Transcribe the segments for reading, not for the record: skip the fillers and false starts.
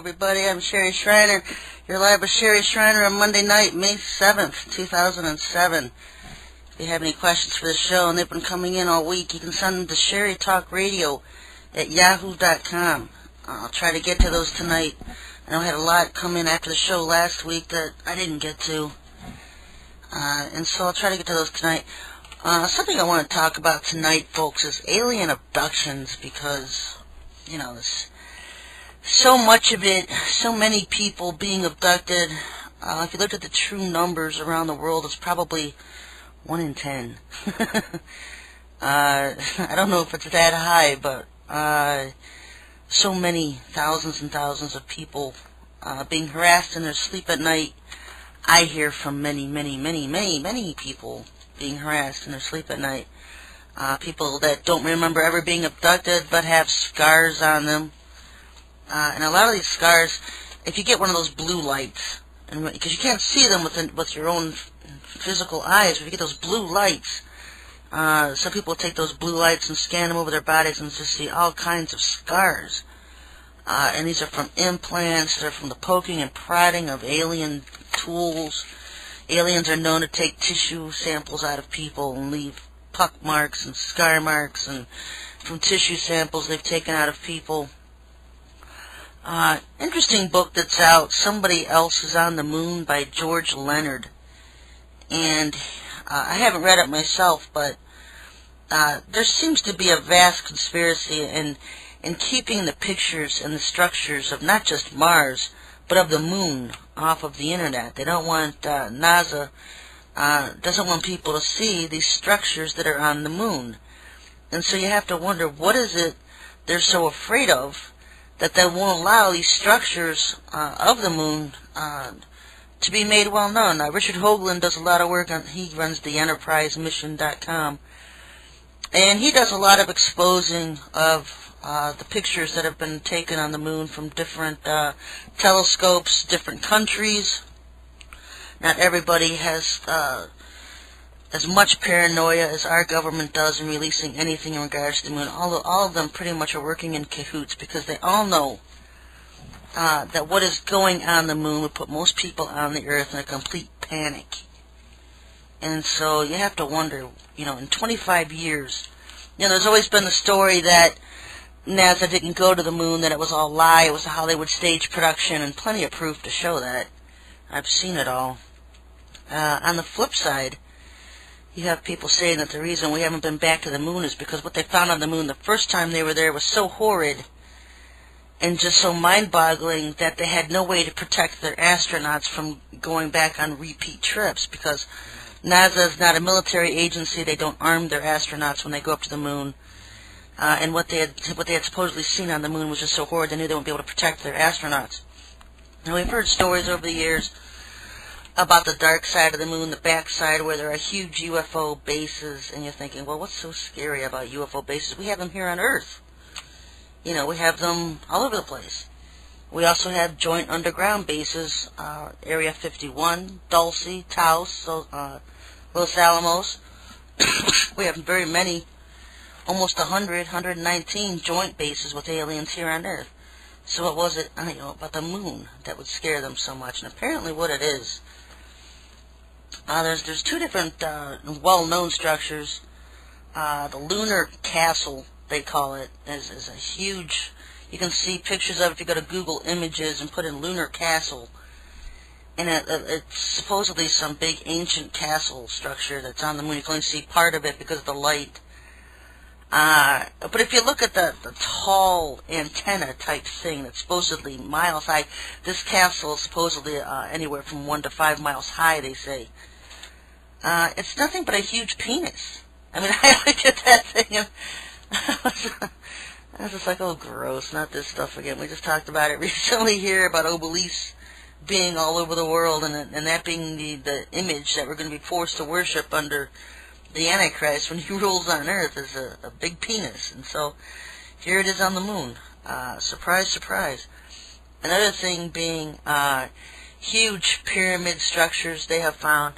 everybody. I'm Sherry Shriner. You're live with Sherry Shriner on Monday night, May 7th, 2007. If you have any questions for the show, and they've been coming in all week, you can send them to SherryTalkRadio at yahoo.com. I'll try to get to those tonight. I know I had a lot come in after the show last week that I didn't get to. And so I'll try to get to those tonight. Something I want to talk about tonight, folks, is alien abductions, because, you know, there's so much of it, so many people being abducted. If you look at the true numbers around the world, it's probably 1 in 10. I don't know if it's that high, but so many thousands and thousands of people being harassed in their sleep at night. I hear from many people being harassed in their sleep at night. People that don't remember ever being abducted but have scars on them. And a lot of these scars, if you get one of those blue lights, and because you can't see them with your own physical eyes, if you get those blue lights, some people take those blue lights and scan them over their bodies and just see all kinds of scars. And these are from implants, they're from the poking and prodding of alien tools. Aliens are known to take tissue samples out of people and leave puck marks and scar marks, and from tissue samples they've taken out of people. Interesting book that's out, Somebody Else is on the Moon, by George Leonard. And I haven't read it myself, but there seems to be a vast conspiracy in keeping the pictures and the structures of not just Mars, but of the moon off of the internet. They don't want, NASA doesn't want people to see these structures that are on the moon. And so you have to wonder, what is it they're so afraid of that they won't allow these structures of the moon to be made well known? Richard Hoagland does a lot of work on, he runs the EnterpriseMission.com, and he does a lot of exposing of the pictures that have been taken on the moon from different telescopes, different countries. Not everybody has as much paranoia as our government does in releasing anything in regards to the moon. All of them pretty much are working in cahoots, because they all know that what is going on the moon would put most people on the Earth in a complete panic. And so you have to wonder, you know, in 25 years, you know, there's always been the story that NASA didn't go to the moon, that it was all a lie, it was a Hollywood stage production, and plenty of proof to show that. I've seen it all. On the flip side, you have people saying that the reason we haven't been back to the moon is because what they found on the moon the first time they were there was so horrid and just so mind-boggling that they had no way to protect their astronauts from going back on repeat trips, because NASA is not a military agency. They don't arm their astronauts when they go up to the moon. And what they had supposedly seen on the moon was just so horrid they knew they wouldn't be able to protect their astronauts. Now, we've heard stories over the years about the dark side of the moon, the back side, where there are huge UFO bases, and you're thinking, well, what's so scary about UFO bases? We have them here on Earth. You know, we have them all over the place. We also have joint underground bases, Area 51, Dulce, Taos, Los Alamos. We have very many, almost 100, 119 joint bases with aliens here on Earth. So what was it, you know, about the moon that would scare them so much? And apparently what it is, there's two different well-known structures. The lunar castle, they call it, is a huge, you can see pictures of it if you go to Google Images and put in lunar castle. And it's supposedly some big ancient castle structure that's on the moon. You can only see part of it because of the light. But if you look at the tall antenna type thing that's supposedly miles high, this castle is supposedly anywhere from 1 to 5 miles high, they say. It's nothing but a huge penis. I mean, I look at that thing and I was just like, oh, gross, not this stuff again. We just talked about it recently here, about obelisk being all over the world, and that being the image that we're going to be forced to worship under the Antichrist when he rules on Earth, is a big penis. And so here it is on the moon. Surprise, surprise. Another thing being huge pyramid structures they have found.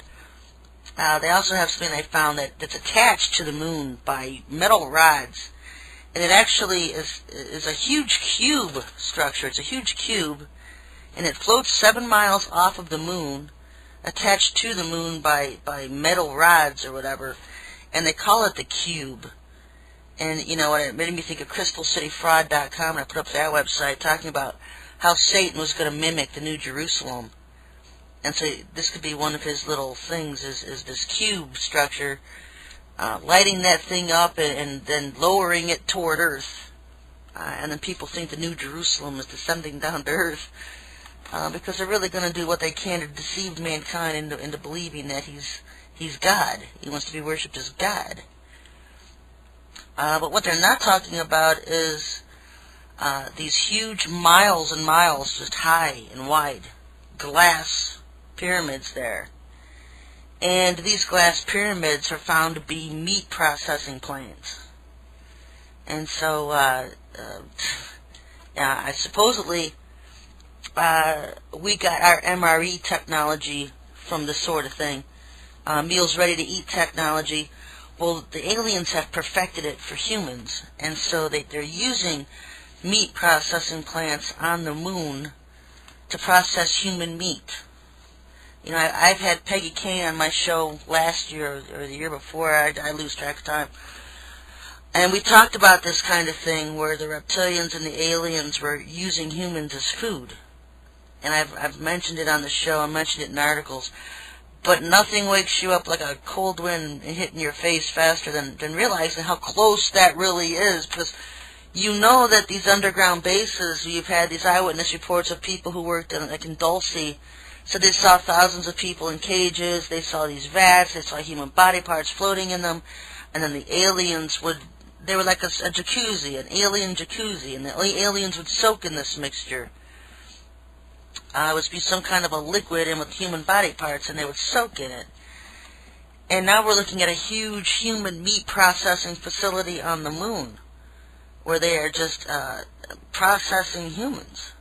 They also have something they found that's attached to the moon by metal rods. And it actually is a huge cube structure. It's a huge cube. and it floats 7 miles off of the moon, attached to the moon by metal rods or whatever, and they call it the cube. And, you know, it made me think of CrystalCityFraud.com, and I put up that website talking about how Satan was going to mimic the New Jerusalem. And so this could be one of his little things, is this cube structure, lighting that thing up and then lowering it toward Earth. And then people think the New Jerusalem is descending down to Earth, because they're really going to do what they can to deceive mankind into believing that he's God. He wants to be worshipped as God. But what they're not talking about is these huge miles and miles, just high and wide, glass pyramids there. And these glass pyramids are found to be meat processing plants. And so, supposedly, we got our MRE technology from this sort of thing. Meals ready to eat technology. Well, the aliens have perfected it for humans, and so they're using meat processing plants on the moon to process human meat. You know, I've had Peggy Kane on my show last year or the year before. I lose track of time. And we talked about this kind of thing where the reptilians and the aliens were using humans as food. And I've mentioned it on the show. I mentioned it in articles. But nothing wakes you up like a cold wind hitting your face faster than realizing how close that really is. Because you know that these underground bases, you've had these eyewitness reports of people who worked in Dulce. So they saw thousands of people in cages. They saw these vats. They saw human body parts floating in them. And then the aliens they were like a jacuzzi, an alien jacuzzi. And the aliens would soak in this mixture. It would be some kind of a liquid in with human body parts, and they would soak in it. And now we're looking at a huge human meat processing facility on the moon, where they are just processing humans.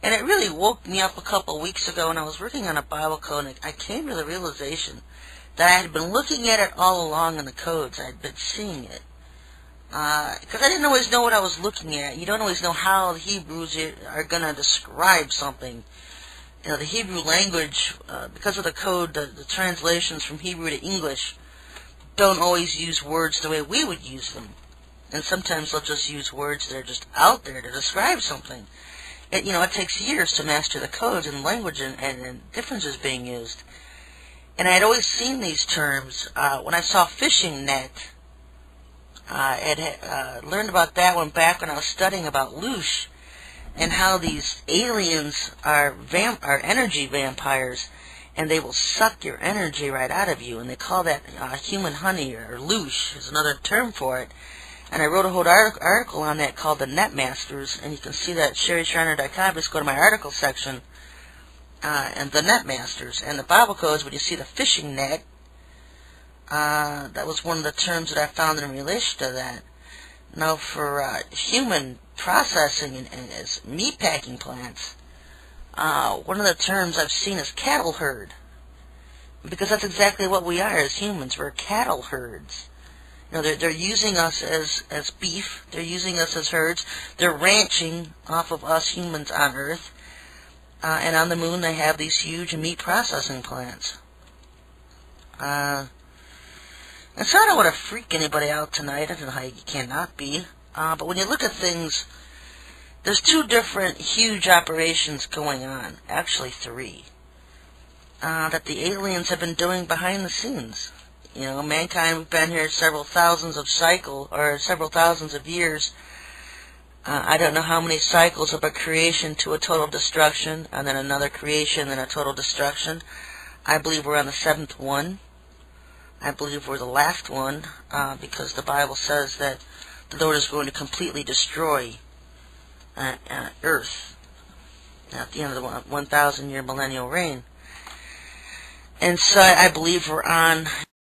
And it really woke me up a couple of weeks ago when I was working on a Bible code, and I came to the realization that I had been looking at it all along in the codes. I had been seeing it. Because I didn't always know what I was looking at. You don't always know how the Hebrews are going to describe something. You know, the Hebrew language, because of the code, the translations from Hebrew to English don't always use words the way we would use them. And sometimes they'll just use words that are just out there to describe something. It takes years to master the codes and language and differences being used. And I had always seen these terms. When I saw fishing net, I had learned about that one back when I was studying about Loosh and how these aliens are energy vampires, and they will suck your energy right out of you, and they call that human honey, or Loosh is another term for it. And I wrote a whole article on that called the Net Masters, and you can see that at SherryTalkRadio.com. Just go to my article section, and the Net Masters. And the Bible codes, when you see the fishing net, that was one of the terms that I found in relation to that. Now, for human processing and as meat packing plants, one of the terms I've seen is cattle herd. Because that's exactly what we are as humans. We're cattle herds. You know, they're using us as beef. They're using us as herds. They're ranching off of us humans on Earth. And on the moon they have these huge meat processing plants. And so I don't want to freak anybody out tonight. I don't know how you cannot be. But when you look at things, there's two different huge operations going on. Actually, three. That the aliens have been doing behind the scenes. You know, mankind, we've been here several thousands of years. I don't know how many cycles of a creation to a total destruction, and then another creation, and a total destruction. I believe we're on the 7th one. I believe we're the last one, because the Bible says that the Lord is going to completely destroy Earth at the end of the 1,000-year millennial reign. And so I believe we're on